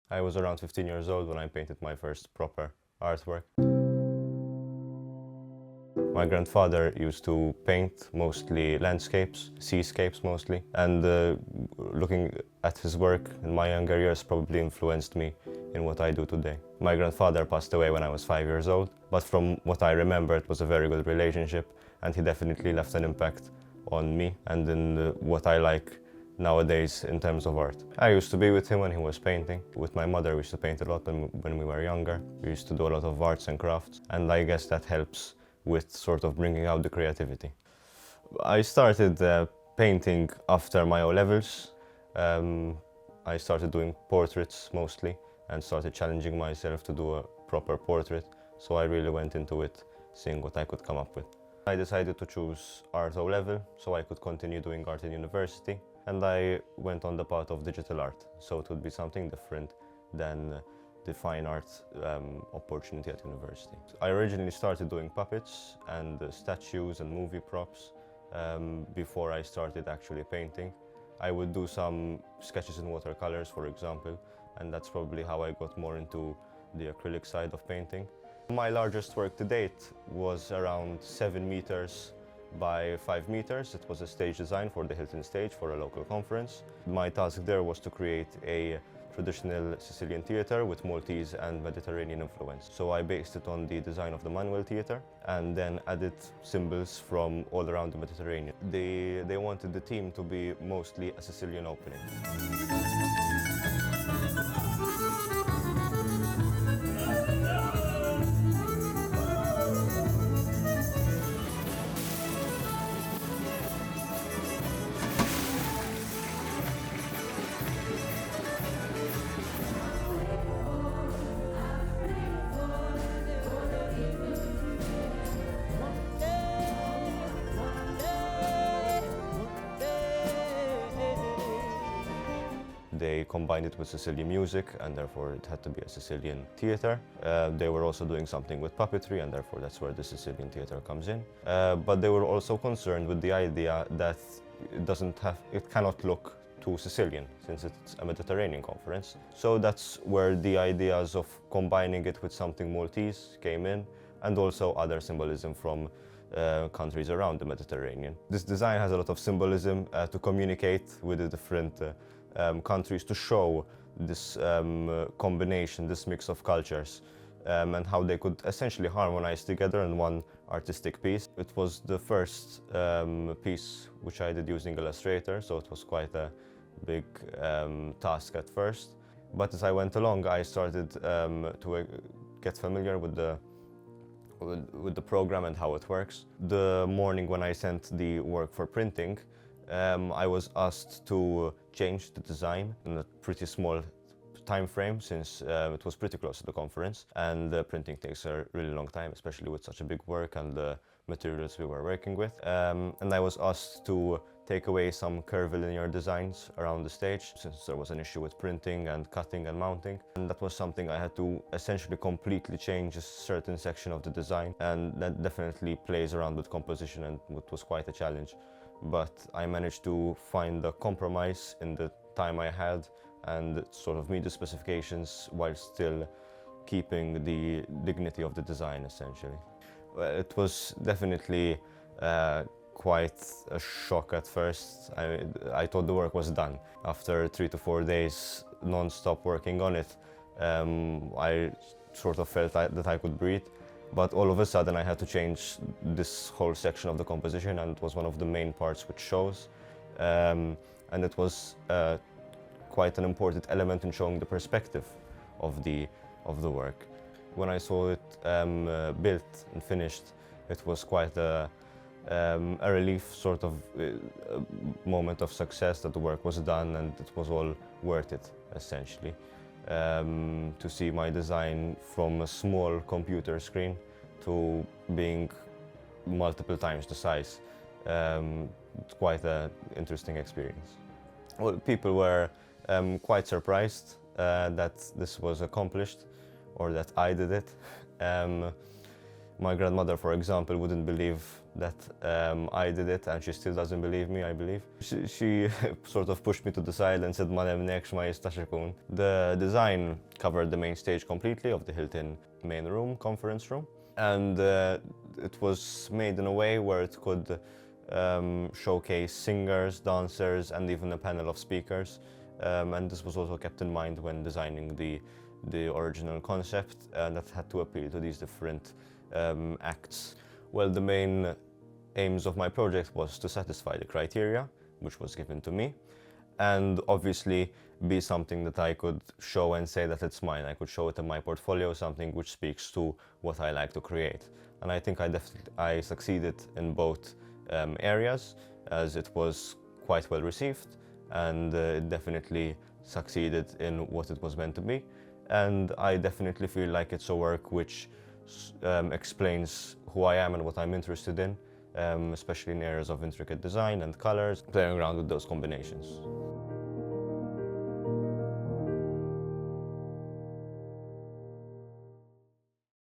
I was around 15 years old when I painted my first proper artwork. My grandfather used to paint mostly landscapes, seascapes mostly, and looking at his work in my younger years probably influenced me in what I do today. My grandfather passed away when I was 5 years old, but from what I remember it was a very good relationship, and he definitely left an impact on me and in what I like nowadays in terms of art. I used to be with him when he was painting. With my mother we used to paint a lot when we were younger. We used to do a lot of arts and crafts, and I guess that helps with sort of bringing out the creativity. I started painting after my O-levels. I started doing portraits mostly and started challenging myself to do a proper portrait, so I really went into it seeing what I could come up with. I decided to choose art O-level so I could continue doing art in university, and I went on the path of digital art, so it would be something different than the fine arts opportunity at university. I originally started doing puppets and statues and movie props before I started actually painting. I would do some sketches in watercolors, for example, and that's probably how I got more into the acrylic side of painting. My largest work to date was around 7 meters by 5 meters. It was a stage design for the Hilton stage for a local conference. My task there was to create a traditional Sicilian theatre with Maltese and Mediterranean influence. So I based it on the design of the manual theatre and then added symbols from all around the Mediterranean. They wanted the theme to be mostly a Sicilian opening. They combined it with Sicilian music, and therefore it had to be a Sicilian theatre. They were also doing something with puppetry, and therefore that's where the Sicilian theatre comes in. But they were also concerned with the idea that it cannot look too Sicilian, since it's a Mediterranean conference. So that's where the ideas of combining it with something Maltese came in, and also other symbolism from countries around the Mediterranean. This design has a lot of symbolism to communicate with the different countries, to show this combination, this mix of cultures, and how they could essentially harmonize together in one artistic piece. It was the first piece which I did using Illustrator, so it was quite a big task at first. But as I went along, I started to get familiar with the program and how it works. The morning when I sent the work for printing, I was asked to change the design in a pretty small time frame, since it was pretty close to the conference, and printing takes a really long time, especially with such a big work and the materials we were working with. And I was asked to take away some curvilinear designs around the stage, since there was an issue with printing and cutting and mounting. And that was something I had to essentially completely change a certain section of the design, and that definitely plays around with composition, and it was quite a challenge. But I managed to find a compromise in the time I had and sort of meet the specifications while still keeping the dignity of the design, essentially. Well, it was definitely quite a shock at first. I thought the work was done. After 3 to 4 days non-stop working on it, I sort of felt that I could breathe. But all of a sudden I had to change this whole section of the composition, and it was one of the main parts which shows. And it was quite an important element in showing the perspective of the work. When I saw it built and finished, it was quite a relief, sort of moment of success, that the work was done and it was all worth it, essentially. To see my design from a small computer screen to being multiple times the size. It's quite an interesting experience. Well, people were quite surprised that this was accomplished, or that I did it. My grandmother, for example, wouldn't believe that I did it, and she still doesn't believe me, I believe. She sort of pushed me to the side and said, "Ma nemnek ma jistax ikun." The design covered the main stage completely of the Hilton main room, conference room, and it was made in a way where it could showcase singers, dancers, and even a panel of speakers. And this was also kept in mind when designing the original concept, and that had to appeal to these different acts. Well, the main aims of my project was to satisfy the criteria, which was given to me, and obviously be something that I could show and say that it's mine. I could show it in my portfolio, something which speaks to what I like to create. And I think I succeeded in both areas, as it was quite well received, and it definitely succeeded in what it was meant to be. And I definitely feel like it's a work which explains who I am and what I'm interested in, especially in areas of intricate design and colors, playing around with those combinations.